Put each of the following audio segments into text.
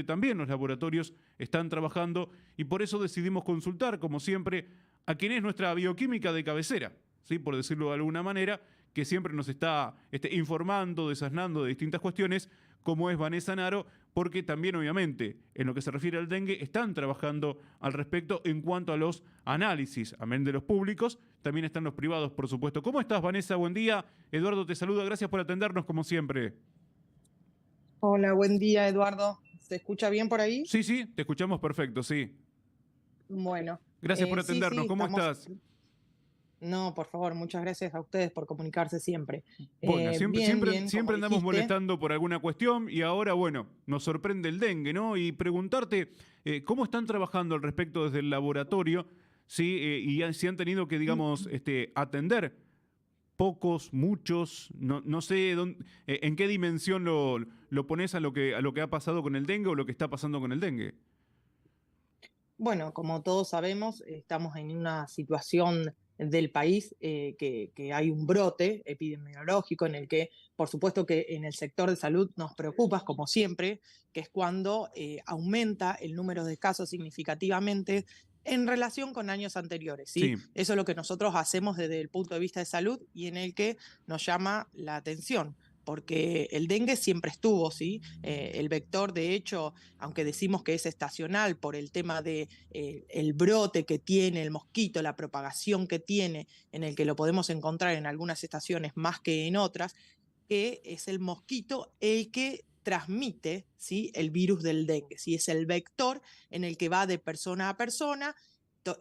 también los laboratorios están trabajando y por eso decidimos consultar, como siempre, a quien es nuestra bioquímica de cabecera, ¿sí? Por decirlo de alguna manera, que siempre nos está informando, desasnando de distintas cuestiones, como es Vanessa Naro, porque también obviamente en lo que se refiere al dengue están trabajando al respecto en cuanto a los análisis, amén de los públicos, también están los privados, por supuesto. ¿Cómo estás, Vanessa? Buen día. Eduardo te saluda, gracias por atendernos como siempre. Hola, buen día, Eduardo. ¿Se escucha bien por ahí? Sí, sí, te escuchamos perfecto, sí. Bueno, Gracias por sí, atendernos, sí, ¿cómo estamos. estás? No, por favor, muchas gracias a ustedes por comunicarse siempre. Bueno, siempre, Bien, siempre, bien, como siempre andamos dijiste. molestando por alguna cuestión y ahora, bueno, nos sorprende el dengue, ¿no? Y preguntarte cómo están trabajando al respecto desde el laboratorio, ¿sí? Si han tenido que, digamos, atender pocos, muchos, no sé en qué dimensión lo pones a lo que ha pasado con el dengue o lo que está pasando con el dengue. Bueno, como todos sabemos, estamos en una situación del país que hay un brote epidemiológico en el que, por supuesto que en el sector de salud nos preocupa, como siempre, que es cuando aumenta el número de casos significativamente en relación con años anteriores, ¿sí? Sí, Eso es lo que nosotros hacemos desde el punto de vista de salud y en el que nos llama la atención, porque el dengue siempre estuvo, ¿sí? El vector, de hecho, aunque decimos que es estacional por el tema de el brote que tiene el mosquito, la propagación que tiene, en el que lo podemos encontrar en algunas estaciones más que en otras, que es el mosquito el que transmite, ¿sí?, el virus del dengue, ¿sí? Es el vector en el que va de persona a persona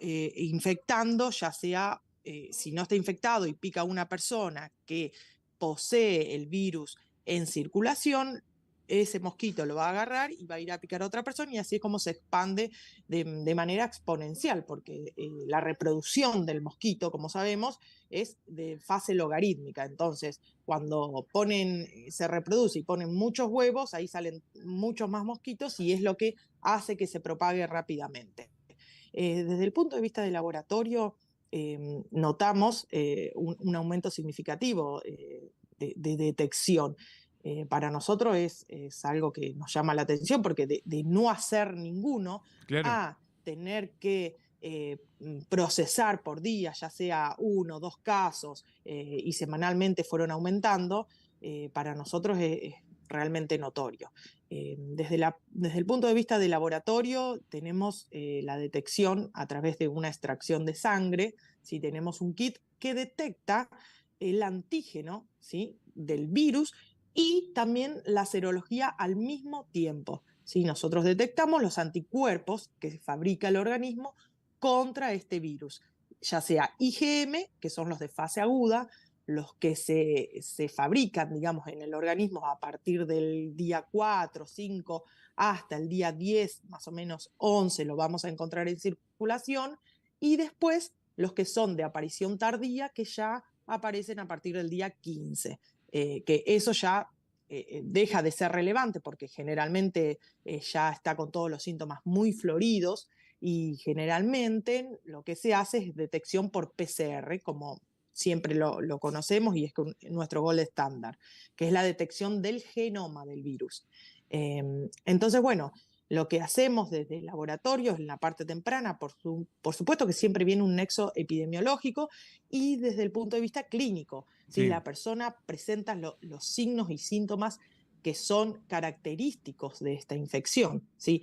infectando, ya sea, si no está infectado y pica a una persona que posee el virus en circulación, ese mosquito lo va a agarrar y va a ir a picar a otra persona y así es como se expande de manera exponencial, porque la reproducción del mosquito, como sabemos, es de fase logarítmica. Entonces, cuando se reproduce y ponen muchos huevos, ahí salen muchos más mosquitos y es lo que hace que se propague rápidamente. Desde el punto de vista del laboratorio, notamos un aumento significativo de detección. Para nosotros es algo que nos llama la atención porque de no hacer ninguno claro. a tener que procesar por día, ya sea uno o dos casos, y semanalmente fueron aumentando, para nosotros es realmente notorio. Desde el punto de vista del laboratorio, tenemos la detección a través de una extracción de sangre, ¿sí? Tenemos un kit que detecta el antígeno, ¿sí?, del virus y también la serología al mismo tiempo. ¿Sí? Nosotros detectamos los anticuerpos que fabrica el organismo contra este virus, ya sea IgM, que son los de fase aguda, los que se fabrican, digamos, en el organismo a partir del día 4, 5, hasta el día 10, más o menos 11, lo vamos a encontrar en circulación, y después los que son de aparición tardía, que ya aparecen a partir del día 15, que eso ya deja de ser relevante porque generalmente ya está con todos los síntomas muy floridos y generalmente lo que se hace es detección por PCR, como siempre lo conocemos y es nuestro gold estándar, que es la detección del genoma del virus. Entonces, bueno, lo que hacemos desde el laboratorio en la parte temprana, por supuesto que siempre viene un nexo epidemiológico y desde el punto de vista clínico, si Sí. la persona presenta los signos y síntomas que son característicos de esta infección, ¿sí?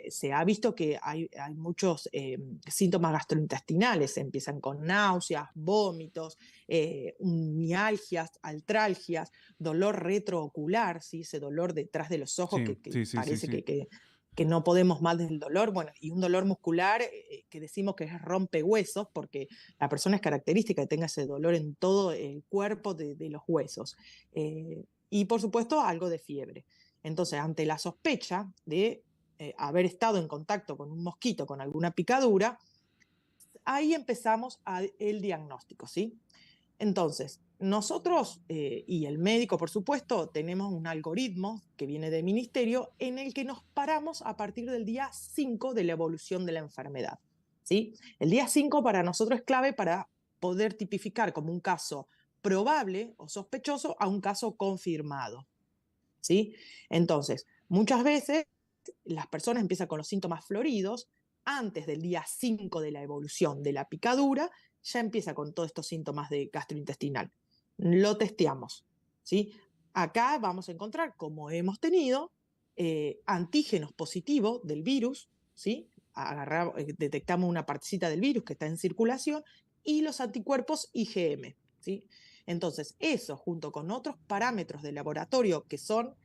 Se ha visto que hay muchos síntomas gastrointestinales, empiezan con náuseas, vómitos, mialgias, altralgias, dolor retroocular, ¿sí?, ese dolor detrás de los ojos Sí, que sí, sí, sí, parece sí. que no podemos más del dolor, bueno, y un dolor muscular que decimos que es rompehuesos, porque la persona es característica que tenga ese dolor en todo el cuerpo de los huesos. Y por supuesto, algo de fiebre. Entonces, ante la sospecha de haber estado en contacto con un mosquito, con alguna picadura, ahí empezamos el diagnóstico, ¿sí? Entonces, nosotros y el médico, por supuesto, tenemos un algoritmo que viene del ministerio en el que nos paramos a partir del día 5 de la evolución de la enfermedad, ¿sí? El día 5 para nosotros es clave para poder tipificar como un caso probable o sospechoso a un caso confirmado, ¿sí? Entonces, muchas veces las personas empiezan con los síntomas floridos, antes del día 5 de la evolución de la picadura, ya empieza con todos estos síntomas de gastrointestinal. Lo testeamos, ¿sí? Acá vamos a encontrar, como hemos tenido, antígenos positivos del virus, ¿sí? Detectamos una partecita del virus que está en circulación, y los anticuerpos IgM, ¿sí? Entonces, eso junto con otros parámetros de laboratorio que son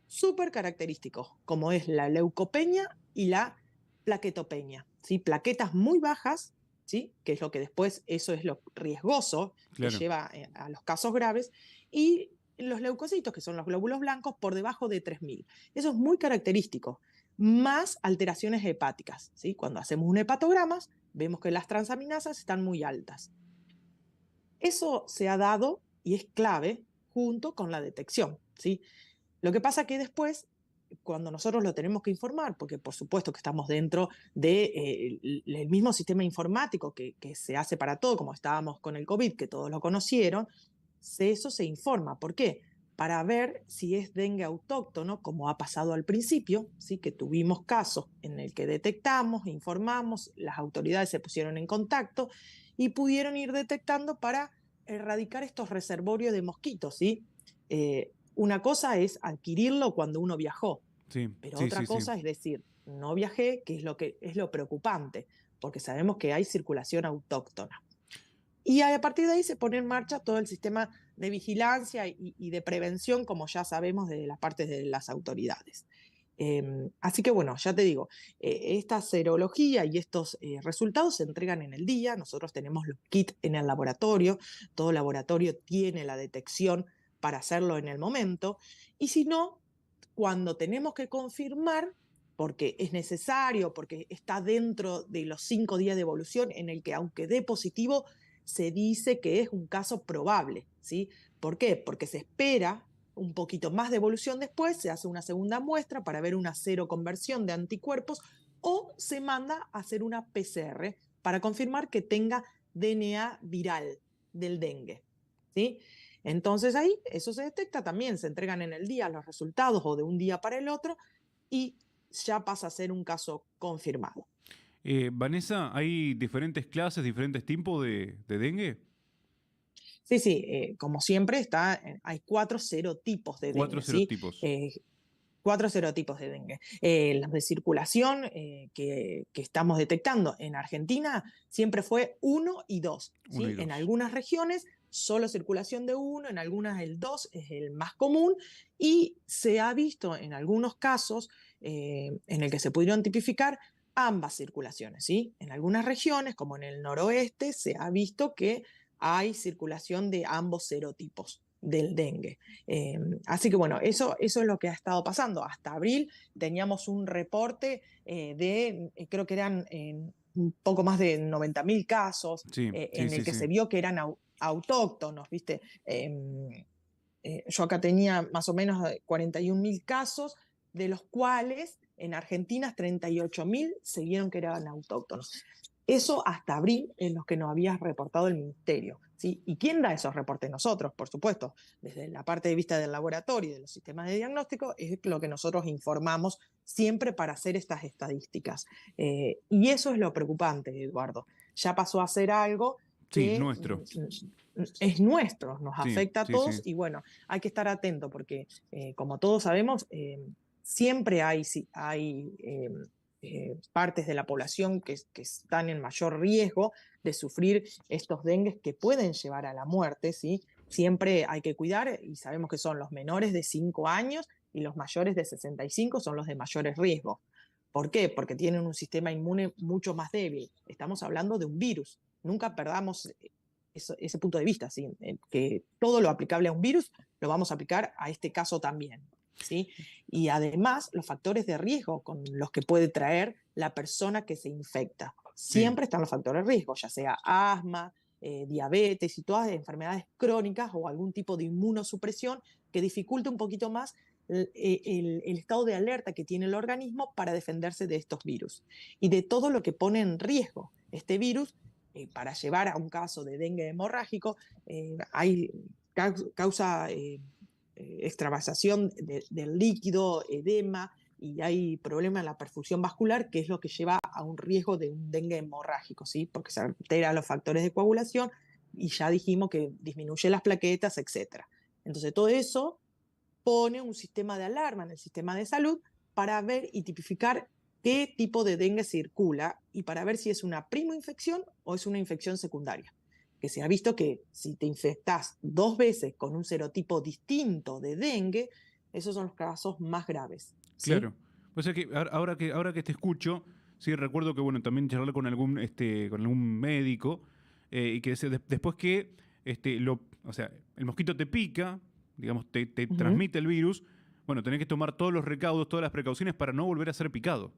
súper característicos, como es la leucopenia y la plaquetopenia, ¿sí? Plaquetas muy bajas, ¿sí? Que es lo que después, eso es lo riesgoso que Claro. lleva a los casos graves, y los leucocitos, que son los glóbulos blancos, por debajo de 3000. Eso es muy característico, más alteraciones hepáticas, ¿sí? Cuando hacemos un hepatograma, vemos que las transaminasas están muy altas. Eso se ha dado y es clave junto con la detección, ¿sí? Lo que pasa que después, cuando nosotros lo tenemos que informar, porque por supuesto que estamos dentro del mismo sistema informático que se hace para todo, como estábamos con el COVID, que todos lo conocieron, eso se informa. ¿Por qué? Para ver si es dengue autóctono, como ha pasado al principio, ¿sí? Que tuvimos casos en el que detectamos, informamos, las autoridades se pusieron en contacto y pudieron ir detectando para erradicar estos reservorios de mosquitos, ¿sí? Una cosa es adquirirlo cuando uno viajó, Sí, pero sí, otra sí, sí. cosa es decir, no viajé, que es lo preocupante, porque sabemos que hay circulación autóctona. Y a partir de ahí se pone en marcha todo el sistema de vigilancia y de prevención, como ya sabemos de las partes de las autoridades. Así que bueno, ya te digo, esta serología y estos resultados se entregan en el día. Nosotros tenemos los kits en el laboratorio, todo laboratorio tiene la detección para hacerlo en el momento, y si no, cuando tenemos que confirmar, porque es necesario, porque está dentro de los 5 días de evolución en el que aunque dé positivo, se dice que es un caso probable, ¿sí? ¿Por qué? Porque se espera un poquito más de evolución después, se hace una segunda muestra para ver una seroconversión de anticuerpos, o se manda a hacer una PCR para confirmar que tenga DNA viral del dengue, ¿sí? Entonces ahí eso se detecta también, se entregan en el día los resultados o de un día para el otro, y ya pasa a ser un caso confirmado. Vanessa, ¿hay diferentes clases, diferentes tipos de dengue? Sí, sí, como siempre hay 4 serotipos de Cuatro dengue, ¿sí? serotipos. 4 serotipos de dengue. Los de circulación que estamos detectando en Argentina siempre fue 1 y 2, Uno y ¿sí? En dos. algunas regiones solo circulación de 1, en algunas el 2 es el más común, y se ha visto en algunos casos en el que se pudieron tipificar ambas circulaciones, ¿sí? En algunas regiones, como en el noroeste, se ha visto que hay circulación de ambos serotipos del dengue. Así que bueno, eso es lo que ha estado pasando. Hasta abril teníamos un reporte creo que eran un poco más de 90.000 casos, Sí, sí, en el sí, que sí. se vio que eran autóctonos, ¿viste? Yo acá tenía más o menos 41.000 casos, de los cuales en Argentina 38.000 se vieron que eran autóctonos. Eso hasta abril, en los que nos había reportado el ministerio, ¿sí? ¿Y quién da esos reportes? Nosotros, por supuesto, desde la parte de vista del laboratorio y de los sistemas de diagnóstico, es lo que nosotros informamos siempre para hacer estas estadísticas. Y eso es lo preocupante, Eduardo. Ya pasó a ser algo Sí, que nuestro. es nuestro, nos Sí, afecta a sí, todos, sí. y bueno, hay que estar atento porque, como todos sabemos, siempre hay partes de la población que están en mayor riesgo de sufrir estos dengues que pueden llevar a la muerte, ¿sí? Siempre hay que cuidar, y sabemos que son los menores de 5 años y los mayores de 65 son los de mayores riesgos. ¿Por qué? Porque tienen un sistema inmune mucho más débil. Estamos hablando de un virus. Nunca perdamos ese punto de vista, ¿sí? Que todo lo aplicable a un virus lo vamos a aplicar a este caso también, ¿sí? Y además los factores de riesgo con los que puede traer la persona que se infecta. Sí. Siempre están los factores de riesgo, ya sea asma, diabetes y todas las enfermedades crónicas o algún tipo de inmunosupresión que dificulte un poquito más el estado de alerta que tiene el organismo para defenderse de estos virus y de todo lo que pone en riesgo este virus. Para llevar a un caso de dengue hemorrágico, hay causa extravasación del líquido, edema y hay problema en la perfusión vascular, que es lo que lleva a un riesgo de un dengue hemorrágico, ¿sí? Porque se alteran los factores de coagulación y ya dijimos que disminuye las plaquetas, etc. Entonces todo eso pone un sistema de alarma en el sistema de salud para ver y tipificar qué tipo de dengue circula y para ver si es una primoinfección o es una infección secundaria. Que se ha visto que si te infectas 2 veces con un serotipo distinto de dengue, esos son los casos más graves, ¿sí? Claro. O sea que ahora que te escucho, sí recuerdo que bueno, también charlar con algún médico y que después que o sea, el mosquito te pica, digamos, te Ujú. transmite el virus, bueno, tenés que tomar todos los recaudos, todas las precauciones para no volver a ser picado.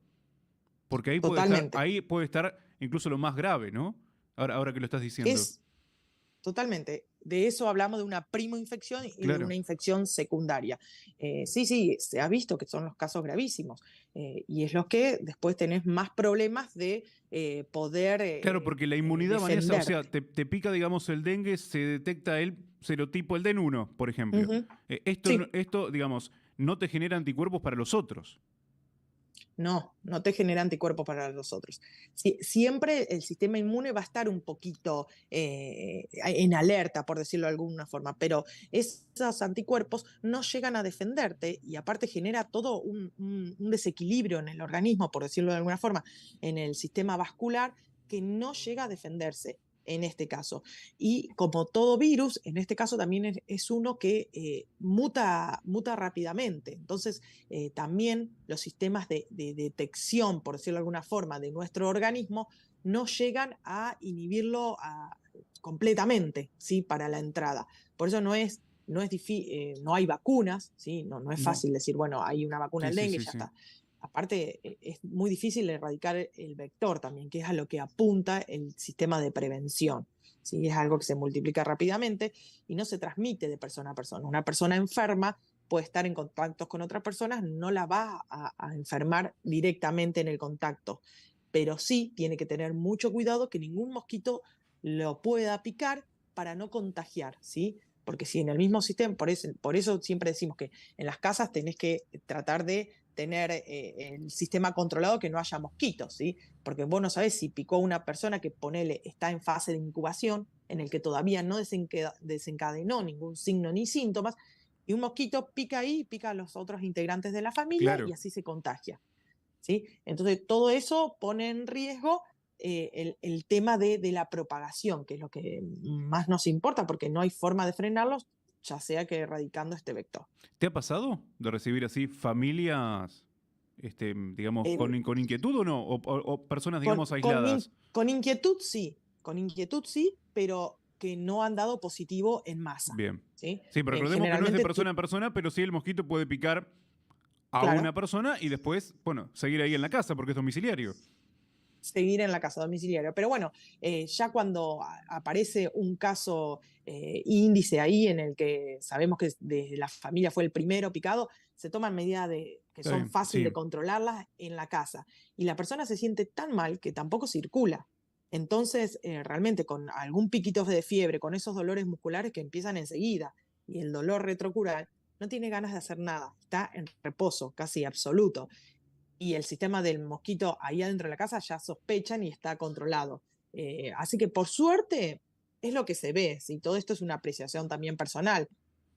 Porque Totalmente. ahí puede estar incluso lo más grave, ¿no? Ahora que lo estás diciendo. Es Totalmente. De eso hablamos de una primoinfección y de Claro. una infección secundaria. Sí, sí, se ha visto que son los casos gravísimos. Y es lo que después tenés más problemas de poder Claro, porque la inmunidad, Vanessa, o sea, defenderte. te pica, digamos, el dengue, se detecta el serotipo, el DEN1, por ejemplo. Ujú. Esto, Sí, esto, digamos, no te genera anticuerpos para los otros. no, no te genera anticuerpos para los otros. Siempre el sistema inmune va a estar un poquito en alerta, por decirlo de alguna forma, pero esos anticuerpos no llegan a defenderte y aparte genera todo un desequilibrio en el organismo, por decirlo de alguna forma, en el sistema vascular que no llega a defenderse en este caso. Y como todo virus, en este caso también es uno que muta rápidamente. Entonces, también los sistemas de detección, por decirlo de alguna forma, de nuestro organismo no llegan a inhibirlo completamente, ¿sí? Para la entrada. Por eso no hay vacunas, ¿sí? No es No. fácil decir, bueno, hay una vacuna Sí, del sí, dengue y sí, ya sí. está. Aparte, es muy difícil erradicar el vector también, que es a lo que apunta el sistema de prevención. ¿Sí? Es algo que se multiplica rápidamente y no se transmite de persona a persona. Una persona enferma puede estar en contacto con otras personas, no la va a enfermar directamente en el contacto, pero sí tiene que tener mucho cuidado que ningún mosquito lo pueda picar para no contagiar, ¿sí? Porque si en el mismo sistema, por eso siempre decimos que en las casas tenés que tratar de tener el sistema controlado, que no haya mosquitos, ¿sí? Porque vos no sabés si picó una persona que ponele está en fase de incubación, en el que todavía no desencadenó ningún signo ni síntomas, y un mosquito pica ahí, pica a los otros integrantes de la familia y Claro. así se contagia, ¿sí? Entonces todo eso pone en riesgo el tema de la propagación, que es lo que más nos importa, porque no hay forma de frenarlos, ya sea que erradicando este vector. ¿Te ha pasado de recibir así familias, digamos, Eh, con inquietud o no? O personas, digamos, aisladas. con inquietud sí, pero que no han dado positivo en masa, Bien. ¿sí? Sí, pero recordemos que no es de Generalmente, persona en persona, pero sí el mosquito puede picar a una claro, persona y después, bueno, seguir ahí en la casa porque es domiciliario. seguir en la casa domiciliaria. Pero bueno, ya cuando aparece un caso índice ahí en el que sabemos que de la familia fue el primero picado, se toman medidas que Está son bien, fáciles sí. de controlarlas en la casa. Y la persona se siente tan mal que tampoco circula. Entonces, realmente con algún piquito de fiebre, con esos dolores musculares que empiezan enseguida, y el dolor retrocural, no tiene ganas de hacer nada, está en reposo casi absoluto y el sistema del mosquito ahí adentro de la casa ya sospechan y está controlado. Así que por suerte es lo que se ve, si todo esto es una apreciación también personal.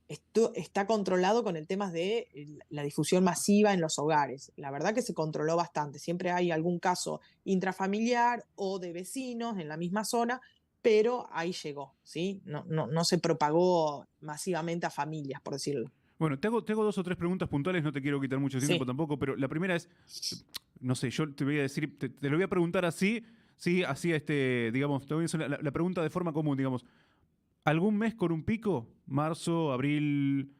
Esto está controlado con el tema de la difusión masiva en los hogares. La verdad que se controló bastante. Siempre hay algún caso intrafamiliar o de vecinos en la misma zona, pero ahí llegó, ¿sí? No se propagó masivamente a familias, por decirlo. Bueno, te hago dos o tres preguntas puntuales, no te quiero quitar mucho tiempo Sí. tampoco, pero la primera es, no sé, yo te voy a decir, te lo voy a preguntar así, sí, así, digamos, te voy a hacer la pregunta de forma común, digamos, ¿algún mes con un pico? Marzo, abril,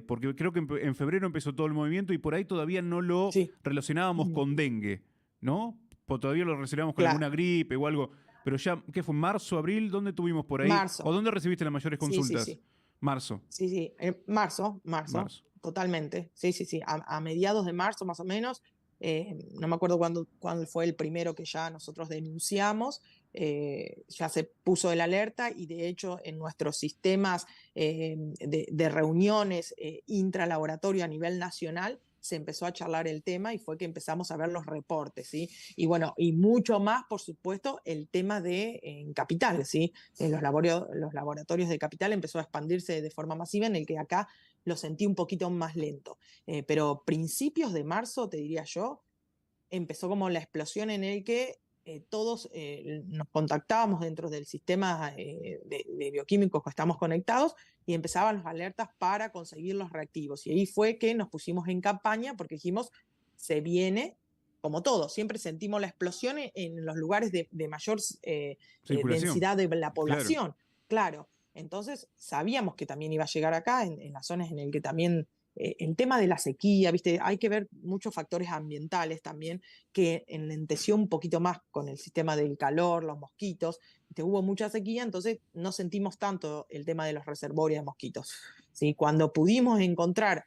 porque creo que en febrero empezó todo el movimiento y por ahí todavía no lo Sí. relacionábamos con dengue, ¿no? Todavía lo relacionábamos con alguna Claro. gripe o algo, pero ya, ¿qué fue? ¿Marzo, abril? ¿Dónde tuvimos por ahí? ¿O Marzo. dónde recibiste las mayores Sí, sí, consultas? sí. Marzo, Sí, sí. Marzo, marzo. totalmente. Sí, sí, sí. A mediados de marzo más o menos. No me acuerdo cuándo fue el primero que ya nosotros denunciamos. Ya se puso el alerta y de hecho en nuestros sistemas de reuniones intralaboratorio a nivel nacional se empezó a charlar el tema y fue que empezamos a ver los reportes, ¿sí? Y bueno, y mucho más, por supuesto, el tema de en Capital, ¿sí? En los laboratorios de Capital empezó a expandirse de forma masiva, en el que acá lo sentí un poquito más lento. Pero principios de marzo, te diría yo, empezó como la explosión en el que todos nos contactábamos dentro del sistema de bioquímicos que estamos conectados y empezaban las alertas para conseguir los reactivos. Y ahí fue que nos pusimos en campaña porque dijimos, se viene, como todo, siempre sentimos la explosión en los lugares de mayor Circulación, densidad de la claro. población. Claro, entonces sabíamos que también iba a llegar acá, en las zonas en el que también el tema de la sequía, ¿viste? Hay que ver muchos factores ambientales también que enlenteció un poquito más con el sistema del calor, los mosquitos. ¿Viste? Hubo mucha sequía, entonces no sentimos tanto el tema de los reservorios de mosquitos. ¿Sí? Cuando pudimos encontrar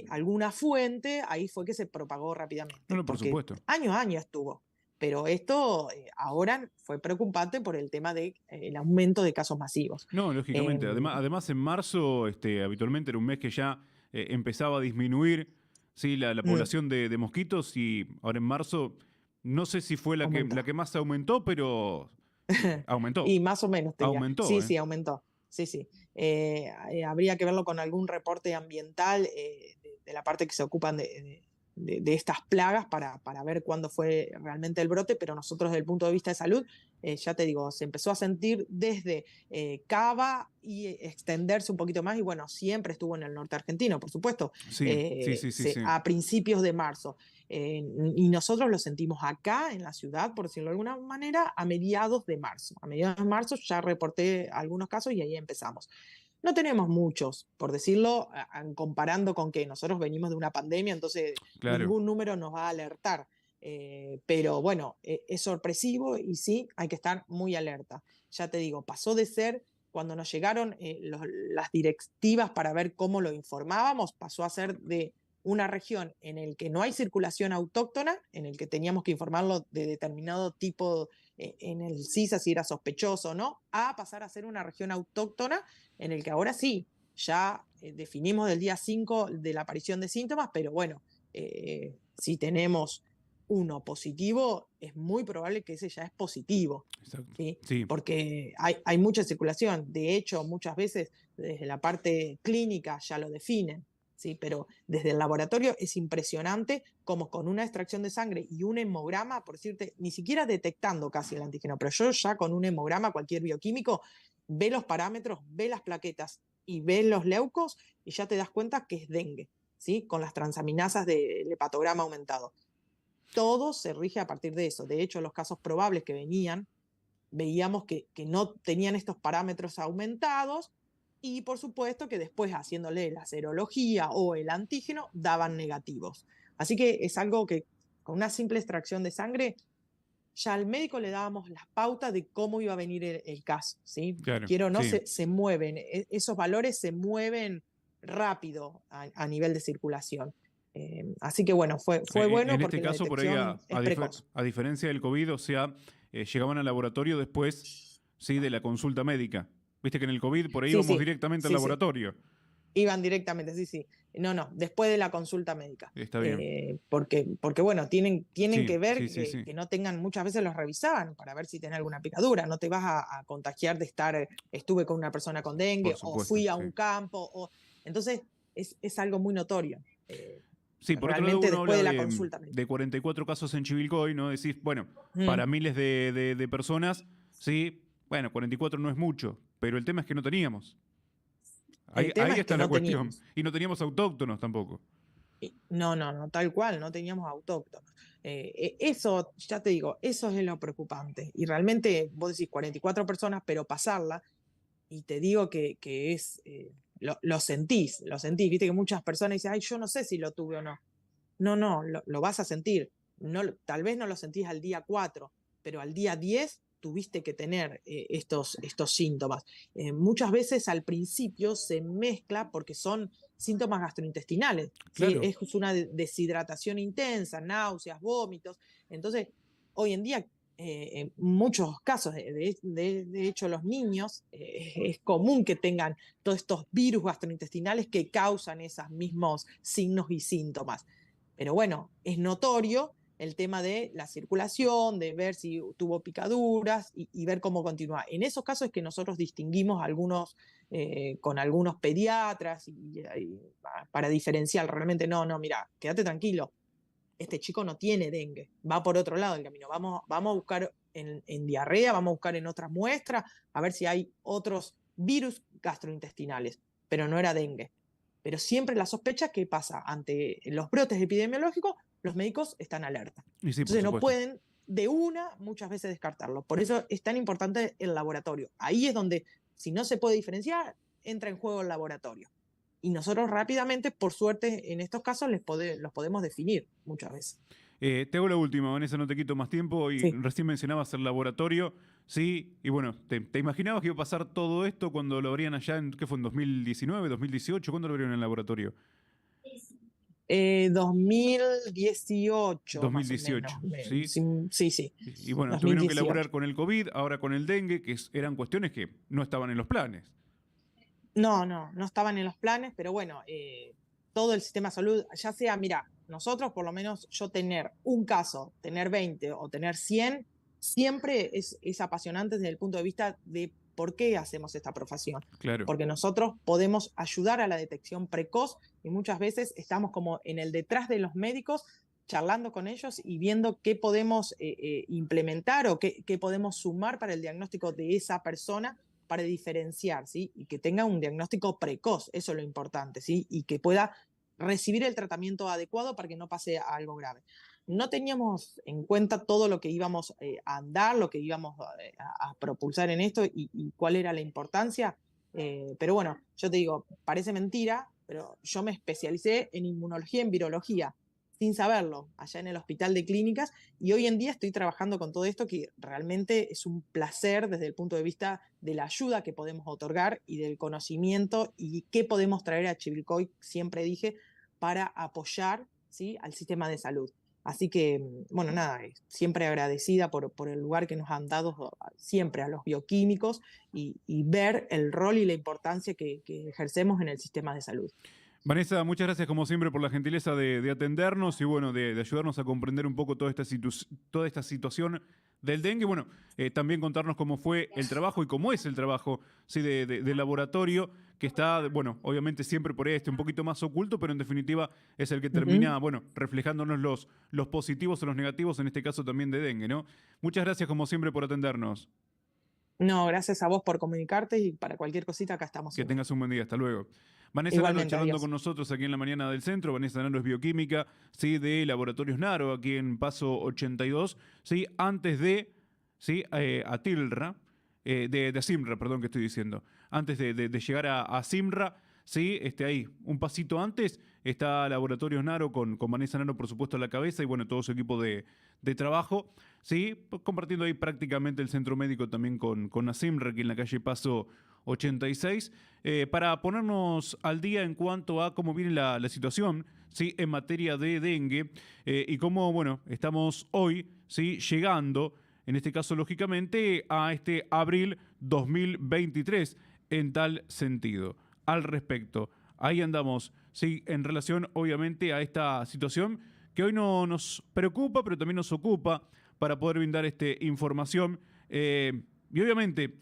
alguna fuente, ahí fue que se propagó No, rápidamente, no, por porque supuesto. años a años estuvo. Pero esto ahora fue preocupante por el tema del aumento de casos masivos. No, Eh, lógicamente. Además en marzo, habitualmente era un mes que ya empezaba a disminuir, sí, la mm, población de mosquitos y ahora en marzo no sé si fue aumentó. la que más aumentó, pero aumentó, Y más o menos te diría. aumentó, Sí, ¿eh? sí, aumentó. Sí, sí. Habría que verlo con algún reporte ambiental de la parte que se ocupan de estas plagas para ver cuándo fue realmente el brote, pero nosotros desde el punto de vista de salud, ya te digo, se empezó a sentir desde Cava y extenderse un poquito más y bueno, siempre estuvo en el norte argentino, por supuesto, Sí, sí, sí, sí, sí. a principios de marzo. Y nosotros lo sentimos acá en la ciudad, por decirlo de alguna manera, a mediados de marzo. A mediados de marzo ya reporté algunos casos y ahí empezamos. No tenemos muchos, por decirlo, comparando con que nosotros venimos de una pandemia, entonces Claro. ningún número nos va a alertar. Pero bueno, es sorpresivo y sí, hay que estar muy alerta. Ya te digo, pasó de ser cuando nos llegaron las directivas para ver cómo lo informábamos, pasó a ser de una región en el que no hay circulación autóctona, en el que teníamos que informarlo de determinado tipo en el CISA si era sospechoso o no, a pasar a ser una región autóctona en el que ahora sí, ya definimos del día 5 de la aparición de síntomas, pero bueno, si tenemos uno positivo, es muy probable que ese ya es positivo, Exacto. ¿sí? Sí. Porque hay mucha circulación. De hecho, muchas veces desde la parte clínica ya lo definen. ¿Sí? Pero desde el laboratorio es impresionante como con una extracción de sangre y un hemograma, por decirte, ni siquiera detectando casi el antígeno, pero yo ya con un hemograma, cualquier bioquímico, ve los parámetros, ve las plaquetas y ve los leucos y ya te das cuenta que es dengue, ¿sí? Con las transaminasas del hepatograma aumentado. Todo se rige a partir de eso. De hecho, los casos probables que venían, veíamos que no tenían estos parámetros aumentados y por supuesto que después haciéndole la serología o el antígeno daban negativos. Así que es algo que con una simple extracción de sangre ya al médico le dábamos las pautas de cómo iba a venir el caso, ¿sí? Claro, Quiero o no, sí. se mueven, esos valores se mueven rápido a nivel de circulación. Así que bueno, fue bueno En este porque la caso, por ahí, detección es precoz. a diferencia del COVID, o sea, llegaban al laboratorio después, sí, de la consulta médica. Viste que en el COVID por ahí Sí, íbamos sí, directamente al sí, sí. laboratorio. Iban directamente, sí, sí. No, no, después de la consulta médica. Está bien. Porque bueno, tienen Sí, que ver sí, sí, sí. que no tengan, muchas veces los revisaban para ver si tienen alguna picadura. No te vas a contagiar de estar, estuve con una persona con dengue Por o supuesto, fui a sí. un campo. Entonces, es algo muy notorio. Sí, por otro lado Realmente uno después habla de la consulta de médica. 44 casos en Chivilcoy, ¿no? Decís, bueno, Mm. para miles de personas, sí, bueno, 44 no es mucho, pero el tema es que no teníamos. El tema Ahí es que está la no cuestión. teníamos. Y no teníamos autóctonos tampoco. No, no, no, tal cual, no teníamos autóctonos. Eso, ya te digo, eso es lo preocupante. Y realmente vos decís 44 personas, pero pasarla, y te digo que es, lo sentís, viste que muchas personas dicen, ay, yo no sé si lo tuve o no. No, no, lo vas a sentir. No, tal vez no lo sentís al día 4, pero al día 10 tuviste que tener estos síntomas. Muchas veces al principio se mezcla porque son síntomas gastrointestinales, ¿sí? Claro, Es una deshidratación intensa, náuseas, vómitos. Entonces, hoy en día, en muchos casos, de hecho los niños, es común que tengan todos estos virus gastrointestinales que causan esos mismos signos y síntomas. Pero bueno, es notorio el tema de la circulación, de ver si tuvo picaduras y ver cómo continúa. En esos casos es que nosotros distinguimos algunos con algunos pediatras para diferenciar realmente, no, mira, quédate tranquilo, este chico no tiene dengue, va por otro lado del camino, vamos a buscar en diarrea, vamos a buscar en otras muestras, a ver si hay otros virus gastrointestinales, pero no era dengue. Pero siempre la sospecha, ¿qué pasa? Ante los brotes epidemiológicos, los médicos están alerta. Y sí, por Entonces no supuesto. pueden de una muchas veces descartarlo. Por eso es tan importante el laboratorio. Ahí es donde, si no se puede diferenciar, entra en juego el laboratorio. Y nosotros rápidamente, por suerte, en estos casos los podemos definir muchas veces. Te hago la última, Vanessa, no te quito más tiempo. Y Sí. recién mencionabas el laboratorio, ¿sí? Y bueno, ¿te imaginabas que iba a pasar todo esto cuando lo abrían allá en, ¿qué fue? ¿En 2019, 2018? ¿Cuándo lo abrieron en el laboratorio? 2018 más o menos. 2018, ¿sí? Sí, sí, sí, Y bueno, tuvieron que 2018. laburar con el COVID, ahora con el dengue, que eran cuestiones que no estaban en los planes. No estaban en los planes, pero bueno, todo el sistema de salud, ya sea, mira, nosotros por lo menos yo tener un caso, tener 20 o tener 100, siempre es apasionante desde el punto de vista de por qué hacemos esta profesión. Claro. Porque nosotros podemos ayudar a la detección precoz y muchas veces estamos como en el detrás de los médicos charlando con ellos y viendo qué podemos implementar o qué podemos sumar para el diagnóstico de esa persona para diferenciar, ¿sí? Y que tenga un diagnóstico precoz, eso es lo importante, ¿sí? Y que pueda recibir el tratamiento adecuado para que no pase a algo grave. No teníamos en cuenta todo lo que íbamos a andar, lo que íbamos a propulsar en esto y cuál era la importancia, pero bueno, yo te digo, parece mentira, pero yo me especialicé en inmunología, en virología, sin saberlo, allá en el Hospital de Clínicas, y hoy en día estoy trabajando con todo esto que realmente es un placer desde el punto de vista de la ayuda que podemos otorgar y del conocimiento y qué podemos traer a Chivilcoy, siempre dije, para apoyar, ¿sí?, al sistema de salud. Así que, bueno, nada, siempre agradecida por el lugar que nos han dado siempre a los bioquímicos y ver el rol y la importancia que ejercemos en el sistema de salud. Vanessa, muchas gracias como siempre por la gentileza de atendernos y bueno, de ayudarnos a comprender un poco toda esta situación del dengue. Bueno, también contarnos cómo fue el trabajo y cómo es el trabajo, sí, de laboratorio, que está, bueno, obviamente siempre por un poquito más oculto, pero en definitiva es el que Uh -huh. termina, bueno, reflejándonos los positivos o los negativos, en este caso también de dengue, ¿no? Muchas gracias como siempre por atendernos. No, gracias a vos por comunicarte y para cualquier cosita acá estamos Que siempre. tengas un buen día, hasta luego. Vanessa Naro Igualmente, charlando con adiós. nosotros aquí en la mañana del centro. Vanessa Naro es bioquímica, ¿sí? De Laboratorios Naro, aquí en Paso 82, ¿sí? Antes de, ¿sí? Atilra, de Simra, perdón, que estoy diciendo. Antes de llegar a Simra, ¿sí? Ahí, un pasito antes, está Laboratorios Naro con Vanessa Naro, por supuesto, a la cabeza y bueno, todo su equipo de trabajo, ¿sí? Compartiendo ahí prácticamente el centro médico también con Asimra, aquí en la calle Paso 86, para ponernos al día en cuanto a cómo viene la situación, ¿sí? En materia de dengue y cómo, bueno, estamos hoy, ¿sí? Llegando, en este caso, lógicamente, a este abril 2023, en tal sentido. Al respecto, ahí andamos, ¿sí? En relación, obviamente, a esta situación que hoy no nos preocupa, pero también nos ocupa para poder brindar información. Y obviamente,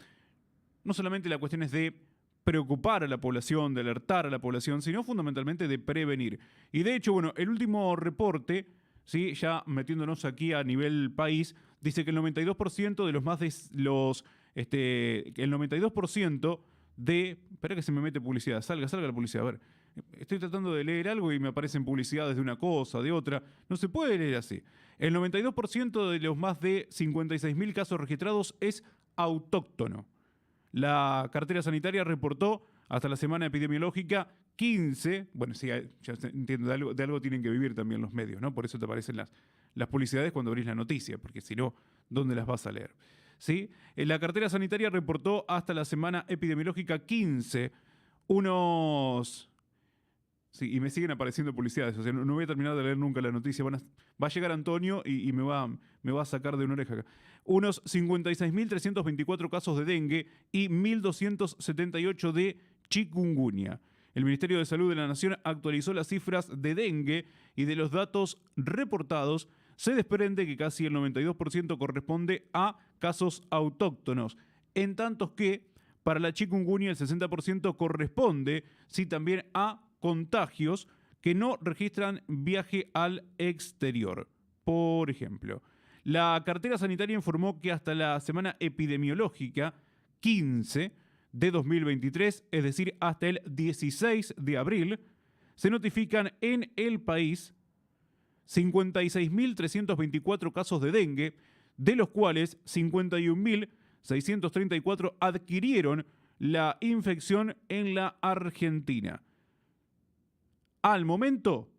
no solamente la cuestión es de preocupar a la población, de alertar a la población, sino fundamentalmente de prevenir. Y de hecho, bueno, el último reporte, ¿sí? Ya metiéndonos aquí a nivel país, dice que el 92% de los más de los, el 92% de, espera que se me mete publicidad, salga la publicidad, a ver, estoy tratando de leer algo y me aparecen publicidades de una cosa, de otra, no se puede leer así. El 92% de los más de 56.000 casos registrados es autóctono. La cartera sanitaria reportó hasta la semana epidemiológica 15, bueno, sí, ya entiendo, de algo tienen que vivir también los medios, ¿no? Por eso te aparecen las publicidades cuando abrís la noticia, porque si no, ¿dónde las vas a leer? ¿Sí? La cartera sanitaria reportó hasta la semana epidemiológica 15 unos... Sí, y me siguen apareciendo publicidades, o sea, no voy a terminar de leer nunca la noticia. Va a llegar Antonio y me va a sacar de una oreja acá. Unos 56.324 casos de dengue y 1.278 de chikungunya. El Ministerio de Salud de la Nación actualizó las cifras de dengue y de los datos reportados se desprende que casi el 92% corresponde a casos autóctonos, en tanto que para la chikungunya el 60% corresponde, sí, también a contagios que no registran viaje al exterior. Por ejemplo, la cartera sanitaria informó que hasta la semana epidemiológica 15 de 2023, es decir, hasta el 16 de abril, se notifican en el país 56.324 casos de dengue, de los cuales 51.634 adquirieron la infección en la Argentina. Al momento,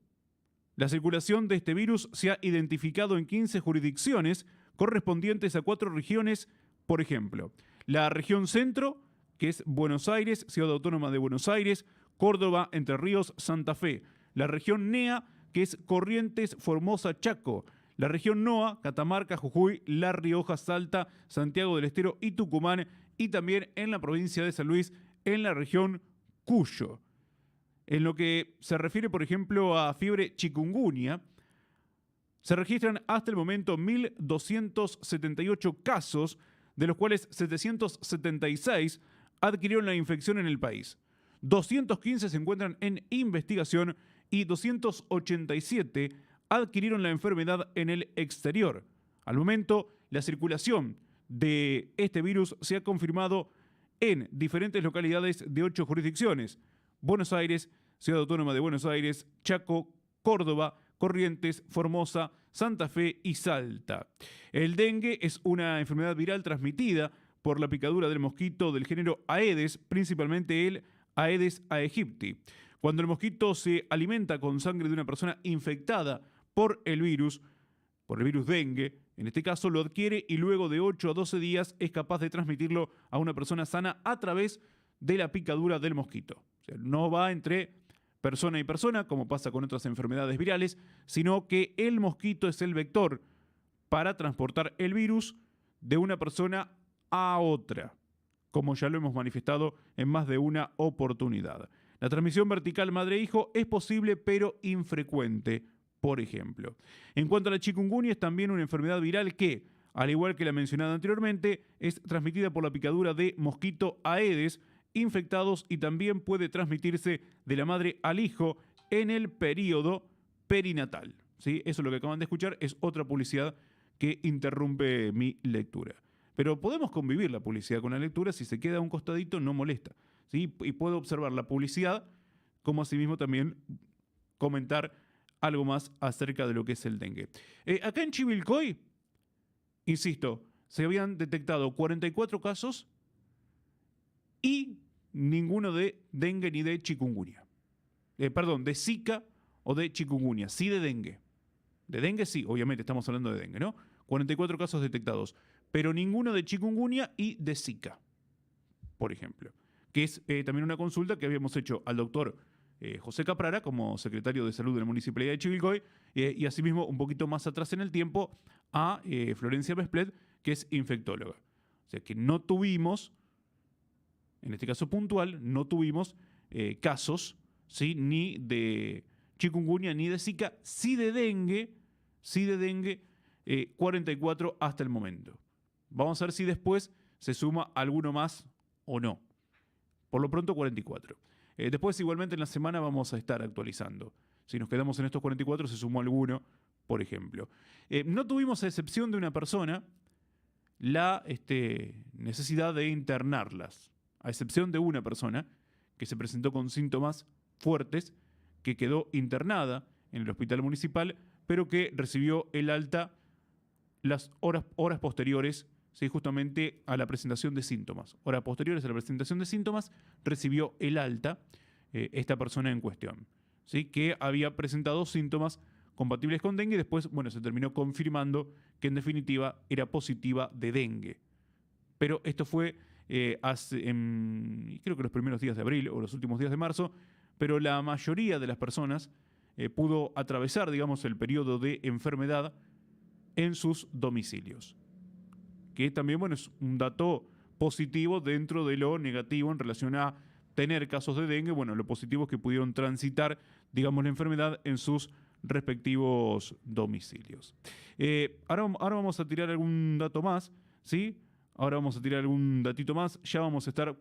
la circulación de este virus se ha identificado en 15 jurisdicciones correspondientes a 4 regiones, por ejemplo, la región centro, que es Buenos Aires, Ciudad Autónoma de Buenos Aires, Córdoba, Entre Ríos, Santa Fe, la región NEA, que es Corrientes, Formosa, Chaco, la región NOA, Catamarca, Jujuy, La Rioja, Salta, Santiago del Estero y Tucumán, y también en la provincia de San Luis, en la región Cuyo. En lo que se refiere, por ejemplo, a fiebre chikungunya, se registran hasta el momento 1.278 casos, de los cuales 776 adquirieron la infección en el país. 215 se encuentran en investigación y 287 adquirieron la enfermedad en el exterior. Al momento, la circulación de este virus se ha confirmado en diferentes localidades de 8 jurisdicciones: Buenos Aires, Ciudad Autónoma de Buenos Aires, Chaco, Córdoba, Corrientes, Formosa, Santa Fe y Salta. El dengue es una enfermedad viral transmitida por la picadura del mosquito del género Aedes, principalmente el Aedes aegypti. Cuando el mosquito se alimenta con sangre de una persona infectada por el virus dengue, en este caso lo adquiere y luego de 8 a 12 días es capaz de transmitirlo a una persona sana a través de la picadura del mosquito. O sea, no va entre persona y persona, como pasa con otras enfermedades virales, sino que el mosquito es el vector para transportar el virus de una persona a otra, como ya lo hemos manifestado en más de una oportunidad. La transmisión vertical madre-hijo es posible pero infrecuente, por ejemplo. En cuanto a la chikungunya, es también una enfermedad viral que, al igual que la mencionada anteriormente, es transmitida por la picadura de mosquito Aedes infectados y también puede transmitirse de la madre al hijo en el periodo perinatal. ¿Sí? Eso es lo que acaban de escuchar, es otra publicidad que interrumpe mi lectura. Pero podemos convivir la publicidad con la lectura, si se queda a un costadito no molesta. ¿Sí? Y puedo observar la publicidad, como asimismo también comentar algo más acerca de lo que es el dengue. Acá en Chivilcoy, insisto, se habían detectado 44 casos y ninguno de dengue ni de chikungunya. De Zika o de chikungunya, sí de dengue. De dengue sí, obviamente estamos hablando de dengue, ¿no? 44 casos detectados, pero ninguno de chikungunya y de Zika, por ejemplo. Que es también una consulta que habíamos hecho al doctor José Caprara, como secretario de Salud de la Municipalidad de Chivilcoy, y asimismo un poquito más atrás en el tiempo a Florencia Besplet, que es infectóloga. O sea que no tuvimos, en este caso puntual, no tuvimos casos, ¿sí? Ni de chikungunya ni de Zika, sí de dengue, 44 hasta el momento. Vamos a ver si después se suma alguno más o no. Por lo pronto 44. Después igualmente en la semana vamos a estar actualizando. Si nos quedamos en estos 44 se sumó alguno, por ejemplo. No tuvimos, a excepción de una persona, la necesidad de internarlas. A excepción de una persona que se presentó con síntomas fuertes, que quedó internada en el hospital municipal, pero que recibió el alta las horas posteriores, ¿sí? Justamente a la presentación de síntomas. Horas posteriores a la presentación de síntomas, recibió el alta esta persona en cuestión, ¿sí? Que había presentado síntomas compatibles con dengue y después, se terminó confirmando que en definitiva era positiva de dengue. Pero esto fue creo que los primeros días de abril o los últimos días de marzo, pero la mayoría de las personas pudo atravesar, digamos, el periodo de enfermedad en sus domicilios. Que también, es un dato positivo dentro de lo negativo en relación a tener casos de dengue, bueno, lo positivo es que pudieron transitar, digamos, la enfermedad en sus respectivos domicilios. Ahora vamos a tirar algún dato más, ¿sí? Ahora vamos a tirar algún datito más. Ya vamos a estar